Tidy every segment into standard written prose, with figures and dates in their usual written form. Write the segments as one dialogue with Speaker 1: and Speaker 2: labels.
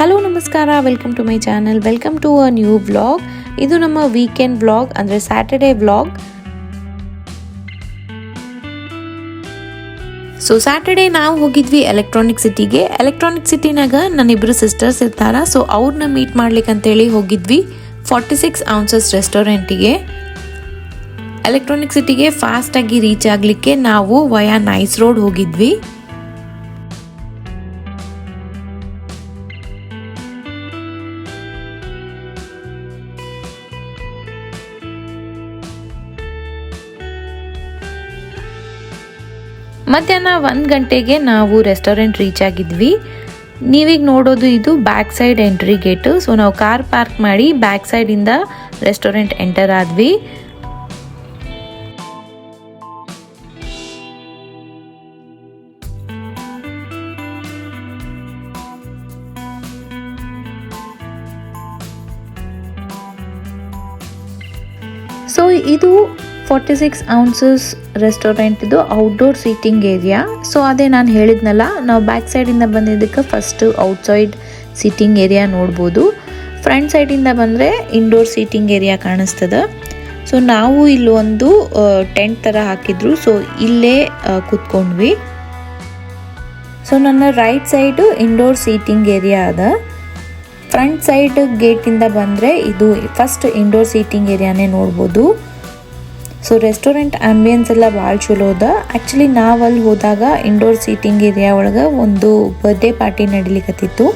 Speaker 1: Hello ನಮಸ್ಕಾರ, welcome to my channel. Welcome to a new vlog. ಇದು ನಮ್ಮ weekend vlog, ಅಂದರೆ ಸ್ಯಾಟರ್ಡೇ ವ್ಲಾಗ್. ಸೊ ಸ್ಯಾಟರ್ಡೇ ನಾವು ಹೋಗಿದ್ವಿ ಎಲೆಕ್ಟ್ರಾನಿಕ್ ಸಿಟಿಗೆ. ಎಲೆಕ್ಟ್ರಾನಿಕ್ ಸಿಟಿನಾಗ ನನ್ನಿಬ್ಬರು ಸಿಸ್ಟರ್ಸ್ ಇರ್ತಾರ. ಸೊ ಅವ್ರನ್ನ ಮೀಟ್ ಮಾಡ್ಲಿಕ್ಕೆ ಅಂತೇಳಿ ಹೋಗಿದ್ವಿ 46 ounces ರೆಸ್ಟೋರೆಂಟಿಗೆ. ಎಲೆಕ್ಟ್ರಾನಿಕ್ ಸಿಟಿಗೆ ಫಾಸ್ಟಾಗಿ ರೀಚ್ ಆಗಲಿಕ್ಕೆ ನಾವು ವಯಾ ನೈಸ್ ರೋಡ್ ಹೋಗಿದ್ವಿ. ಮಧ್ಯಾಹ್ನ 1 ಗಂಟೆಗೆ ನಾವು ರೆಸ್ಟೋರೆಂಟ್ ರೀಚ್ ಆಗಿದ್ವಿ. ನೀವೀಗ ನೋಡೋದು ಇದು back side entry gate. So ನಾವು ಕಾರ್ ಪಾರ್ಕ್ ಮಾಡಿ ಬ್ಯಾಕ್ ಸೈಡಿಂದ ರೆಸ್ಟೋರೆಂಟ್ ಎಂಟರ್ ಆದ್ವಿ. ಸೊ ಇದು 46 ounces ರೆಸ್ಟೋರೆಂಟ್ ಇದು ಔಟ್ಡೋರ್ ಸೀಟಿಂಗ್ ಏರಿಯಾ. ಸೊ ಅದೇ ನಾನು ಹೇಳಿದ್ನಲ್ಲ, ನಾವು ಬ್ಯಾಕ್ ಸೈಡಿಂದ ಬಂದಿದ್ದಕ್ಕೆ ಫಸ್ಟ್ ಔಟ್ಸೈಡ್ ಸೀಟಿಂಗ್ ಏರಿಯಾ ನೋಡ್ಬೋದು. ಫ್ರಂಟ್ ಸೈಡಿಂದ ಬಂದರೆ ಇಂಡೋರ್ ಸೀಟಿಂಗ್ ಏರಿಯಾ ಕಾಣಿಸ್ತದೆ. ಸೊ ನಾವು ಇಲ್ಲೊಂದು ಟೆಂಟ್ ಥರ ಹಾಕಿದ್ರು. ಸೊ ಇಲ್ಲೇ ಕೂತ್ಕೊಂಡ್ವಿ. ಸೊ ನನ್ನ right side indoor seating area ಅದ. ಫ್ರಂಟ್ ಸೈಡ್ ಗೇಟಿಂದ ಬಂದರೆ ಇದು ಫಸ್ಟ್ ಇಂಡೋರ್ ಸೀಟಿಂಗ್ ಏರಿಯಾನೇ ನೋಡ್ಬೋದು. ಸೊ ರೆಸ್ಟೋರೆಂಟ್ ಆಂಬಿಯನ್ಸ್ ಎಲ್ಲ ಭಾಳ ಚಲೋ ಅದ. ಆ್ಯಕ್ಚುಲಿ ನಾವು ಅಲ್ಲಿ ಹೋದಾಗ ಇಂಡೋರ್ ಸೀಟಿಂಗ್ ಏರಿಯಾ ಒಳಗೆ ಒಂದು ಬರ್ಡೇ ಪಾರ್ಟಿ ನಡಿಲಿಕತ್ತಿತ್ತು.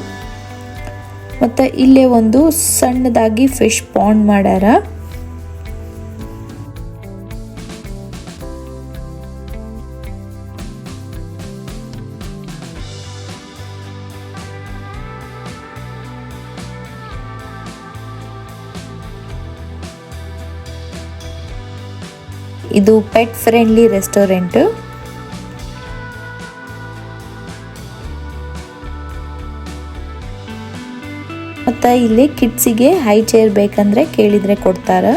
Speaker 1: ಮತ್ತು ಇಲ್ಲೇ ಒಂದು ಸಣ್ಣದಾಗಿ ಫಿಶ್ ಪಾಂಡ್ ಮಾಡ್ಯಾರ. ಇದು ಪೆಟ್ ಫ್ರೆಂಡ್ಲಿ ರೆಸ್ಟೋರೆಂಟ್. ಮತ್ತು ಇಲ್ಲಿ ಕಿಡ್ಸಿಗೆ ಹೈ ಚೇರ್ ಬೇಕಂದ್ರೆ ಕೇಳಿದರೆ ಕೊಡ್ತಾರೆ,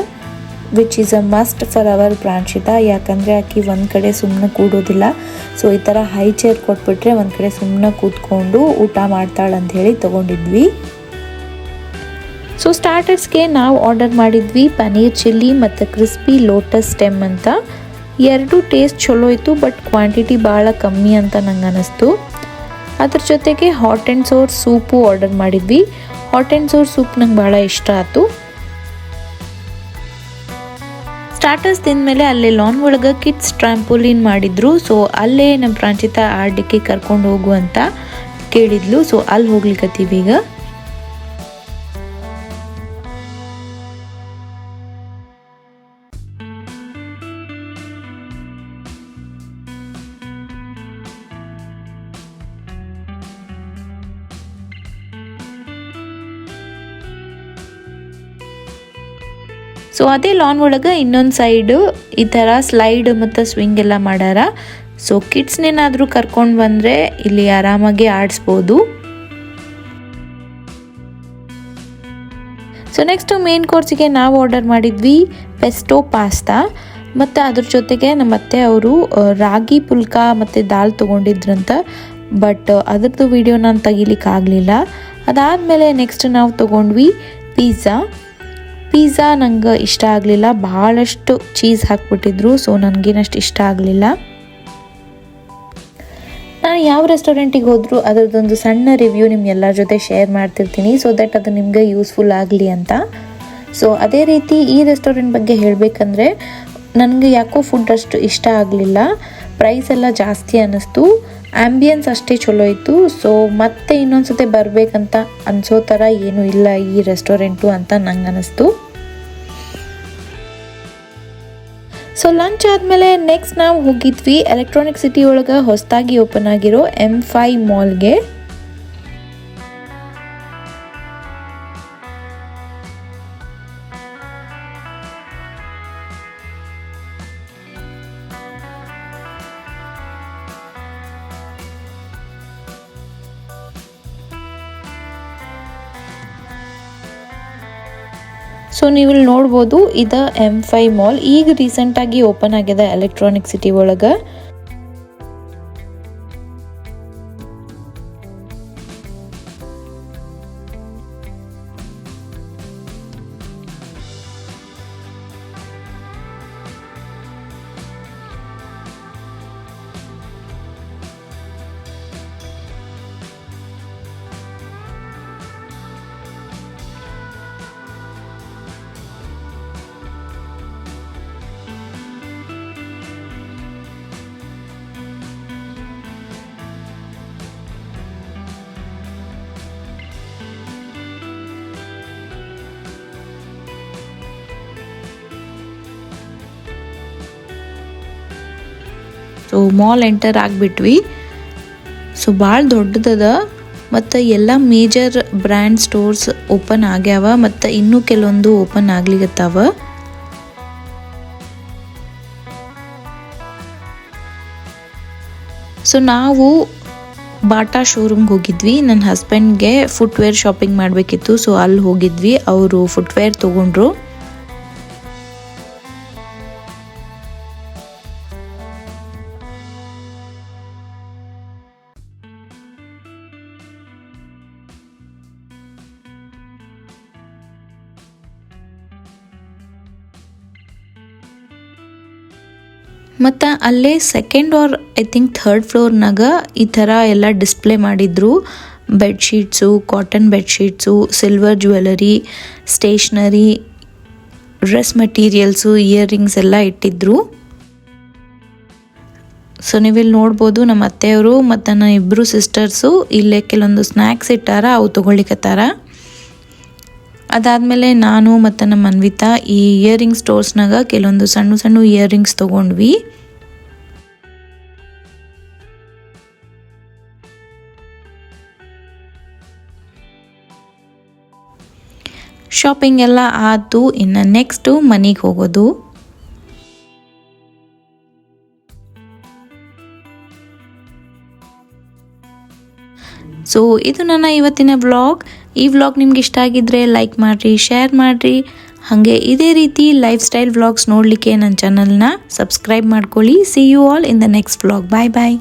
Speaker 1: which is a must for our ಪ್ರಾಂಶಿತಾ. ಯಾಕಂದರೆ ಆಕಿ ಒಂದು ಕಡೆ ಸುಮ್ಮನೆ ಕೂಡೋದಿಲ್ಲ. ಸೊ ಈ ಥರ ಹೈ ಚೇರ್ ಕೊಟ್ಬಿಟ್ರೆ ಒಂದು ಕಡೆ ಸುಮ್ಮನೆ ಕೂತ್ಕೊಂಡು ಊಟ ಮಾಡ್ತಾಳಂತ ಹೇಳಿ ತೊಗೊಂಡಿದ್ವಿ. ಸೊ ಸ್ಟಾರ್ಟರ್ಸ್ಗೆ ನಾವು ಆರ್ಡರ್ ಮಾಡಿದ್ವಿ ಪನ್ನೀರ್ ಚಿಲ್ಲಿ ಮತ್ತು ಕ್ರಿಸ್ಪಿ ಲೋಟಸ್ ಸ್ಟೆಮ್ ಅಂತ. ಎರಡು ಟೇಸ್ಟ್ ಚಲೋ ಇತ್ತು, ಬಟ್ ಕ್ವಾಂಟಿಟಿ ಭಾಳ ಕಮ್ಮಿ ಅಂತ ನಂಗೆ ಅನ್ನಿಸ್ತು. ಅದ್ರ ಜೊತೆಗೆ ಹಾಟ್ ಆ್ಯಂಡ್ ಸೋರ್ ಸೂಪು ಆರ್ಡರ್ ಮಾಡಿದ್ವಿ. ಹಾಟ್ ಆ್ಯಂಡ್ ಸೋರ್ ಸೂಪ್ ನಂಗೆ ಭಾಳ ಇಷ್ಟ ಆಯಿತು. ಸ್ಟಾರ್ಟರ್ಸ್ ತಿಂದಮೇಲೆ ಅಲ್ಲೇ ಲಾನ್ ಒಳಗೆ ಕಿಡ್ಸ್ ಟ್ರಾಂಪೋಲಿನ್ ಮಾಡಿದ್ರು. ಸೊ ಅಲ್ಲೇ ನಮ್ಮ ಪ್ರಾಂಚಿತ ಆಡಲಿಕ್ಕೆ ಕರ್ಕೊಂಡು ಹೋಗು ಅಂತ ಕೇಳಿದ್ಲು. ಸೊ ಅಲ್ಲಿ ಹೋಗ್ಲಿಕ್ಕತ್ತೀವಿ ಈಗ. ಸೊ ಅದೇ ಲಾನ್ ಒಳಗೆ ಇನ್ನೊಂದು ಸೈಡು ಈ ಥರ ಸ್ಲೈಡ್ ಮತ್ತು ಸ್ವಿಂಗ್ ಎಲ್ಲ ಮಾಡ್ಯಾರ. ಸೊ ಕಿಡ್ಸ್ನೇನಾದರೂ ಕರ್ಕೊಂಡು ಬಂದರೆ ಇಲ್ಲಿ ಆರಾಮಾಗಿ ಆಡಿಸ್ಬೋದು. ಸೊ ನೆಕ್ಸ್ಟ್ ಮೇನ್ ಕೋರ್ಸಿಗೆ ನಾವು ಆರ್ಡರ್ ಮಾಡಿದ್ವಿ ಪೆಸ್ಟೋ ಪಾಸ್ತಾ. ಮತ್ತು ಅದ್ರ ಜೊತೆಗೆ ನಮ್ಮ ಅತ್ತೆ ಅವರು ರಾಗಿ ಪುಲ್ಕ ಮತ್ತು ದಾಲ್ ತೊಗೊಂಡಿದ್ರಂತ. ಬಟ್ ಅದ್ರದ್ದು ವಿಡಿಯೋ ನಾನು ತೆಗಿಲಿಕ್ಕಾಗಲಿಲ್ಲ. ಅದಾದಮೇಲೆ ನೆಕ್ಸ್ಟ್ ನಾವು ತೊಗೊಂಡ್ವಿ ಪಿಜ್ಜಾ. ನಂಗೆ ಇಷ್ಟ ಆಗಲಿಲ್ಲ, ಭಾಳಷ್ಟು ಚೀಸ್ ಹಾಕ್ಬಿಟ್ಟಿದ್ರು. ಸೊ ನನಗೇನಷ್ಟು ಇಷ್ಟ ಆಗಲಿಲ್ಲ. ನಾನು ಯಾವ ರೆಸ್ಟೋರೆಂಟಿಗೆ ಹೋದರೂ ಅದರದ್ದೊಂದು ಸಣ್ಣ ರಿವ್ಯೂ ನಿಮ್ಗೆಲ್ಲರ ಜೊತೆ ಶೇರ್ ಮಾಡ್ತಿರ್ತೀನಿ, ಸೊ ದಟ್ ಅದು ನಿಮಗೆ ಯೂಸ್ಫುಲ್ ಆಗಲಿ ಅಂತ. ಸೊ ಅದೇ ರೀತಿ ಈ ರೆಸ್ಟೋರೆಂಟ್ ಬಗ್ಗೆ ಹೇಳಬೇಕಂದ್ರೆ ನನಗೆ ಯಾಕೋ ಫುಡ್ ಅಷ್ಟು ಇಷ್ಟ ಆಗಲಿಲ್ಲ. ಪ್ರೈಸ್ ಎಲ್ಲ ಜಾಸ್ತಿ ಅನ್ನಿಸ್ತು. ಆ್ಯಂಬಿಯನ್ಸ್ ಅಷ್ಟೇ ಚಲೋ ಇತ್ತು. ಸೊ ಮತ್ತೆ ಇನ್ನೊಂದು ಸತಿ ಬರಬೇಕಂತ ಅನಿಸೋ ಥರ ಏನೂ ಇಲ್ಲ ಈ ರೆಸ್ಟೋರೆಂಟು ಅಂತ ನಂಗೆ ಅನ್ನಿಸ್ತು. ಸೊ ಲಂಚ್ ಆದಮೇಲೆ ನೆಕ್ಸ್ಟ್ ನಾವು ಹೋಗಿದ್ವಿ ಎಲೆಕ್ಟ್ರಾನಿಕ್ ಸಿಟಿ ಒಳಗೆ ಹೊಸದಾಗಿ ಓಪನ್ ಆಗಿರೋ M5 ಮಾಲ್ಗೆ. ಸೊ ನೀವು ಇಲ್ಲಿ ನೋಡ್ಬೋದು ಇದು M5 ಮಾಲ್ ಈಗ ರೀಸೆಂಟಾಗಿ ಓಪನ್ ಆಗಿದೆ ಎಲೆಕ್ಟ್ರಾನಿಕ್ ಸಿಟಿ ಒಳಗೆ. ಸೊ ಮಾಲ್ ಎಂಟರ್ ಆಗಿಬಿಟ್ವಿ. ಸೊ ಭಾಳ ದೊಡ್ಡದದ ಮತ್ತು ಎಲ್ಲ ಮೇಜರ್ ಬ್ರ್ಯಾಂಡ್ ಸ್ಟೋರ್ಸ್ ಓಪನ್ ಆಗ್ಯಾವ ಮತ್ತು ಇನ್ನೂ ಕೆಲವೊಂದು ಓಪನ್ ಆಗ್ಲಿಕತ್ತಾವ. ಸೊ ನಾವು ಬಾಟಾ ಶೋರೂಮ್ಗೆ ಹೋಗಿದ್ವಿ. ನನ್ನ ಹಸ್ಬೆಂಡ್ಗೆ ಫುಟ್ವೇರ್ ಶಾಪಿಂಗ್ ಮಾಡಬೇಕಿತ್ತು. ಸೊ ಅಲ್ಲಿ ಹೋಗಿದ್ವಿ, ಅವರು ಫುಟ್ವೇರ್ ತೊಗೊಂಡ್ರು. ಮತ್ತು ಅಲ್ಲೇ second or I think third ಫ್ಲೋರ್ನಾಗ ಈ ಥರ ಎಲ್ಲ ಡಿಸ್ಪ್ಲೇ ಮಾಡಿದ್ರು. Bedsheets, cotton bedsheets, silver jewellery, stationery, dress materials, earrings ಎಲ್ಲ ಇಟ್ಟಿದ್ರು. ಸೊ ನೀವಿಲ್ಲಿ ನೋಡ್ಬೋದು ನಮ್ಮ ಅತ್ತೆಯವರು ಮತ್ತು ನನ್ನ ಇಬ್ಬರು ಸಿಸ್ಟರ್ಸು ಇಲ್ಲೇ ಕೆಲವೊಂದು ಸ್ನ್ಯಾಕ್ಸ್ ಇಟ್ಟಾರ, ಅವು ತೊಗೊಳಿಕತ್ತಾರ. ಅದಾದಮೇಲೆ ನಾನು ಮತ್ತು ನಮ್ಮ ಅನ್ವಿತಾ ಈ ಇಯರಿಂಗ್ ಸ್ಟೋರ್ಸ್ನಾಗ ಕೆಲವೊಂದು ಸಣ್ಣ ಸಣ್ಣ ಇಯರಿಂಗ್ಸ್ ತೊಗೊಂಡ್ವಿ. ಶಾಪಿಂಗ್ ಎಲ್ಲ ಆಯ್ತು. ಇನ್ನು ನೆಕ್ಸ್ಟು ಮನೆಗೆ ಹೋಗೋದು. ಸೊ ಇದು ನನ್ನ ಇವತ್ತಿನ ವ್ಲಾಗ್. ಈ ವ್ಲಾಗ್ ನಿಮ್ಗೆ ಇಷ್ಟ ಆಗಿದ್ರೆ ಲೈಕ್ ಮಾಡಿರಿ, ಶೇರ್ ಮಾಡಿರಿ. ಹಾಗೆ ಇದೇ ರೀತಿ ಲೈಫ್ ಸ್ಟೈಲ್ ವ್ಲಾಗ್ಸ್ ನೋಡಲಿಕ್ಕೆ ನನ್ನ ಚಾನಲ್ನ ಸಬ್ಸ್ಕ್ರೈಬ್ ಮಾಡ್ಕೊಳ್ಳಿ. See you all in the next vlog. Bye bye.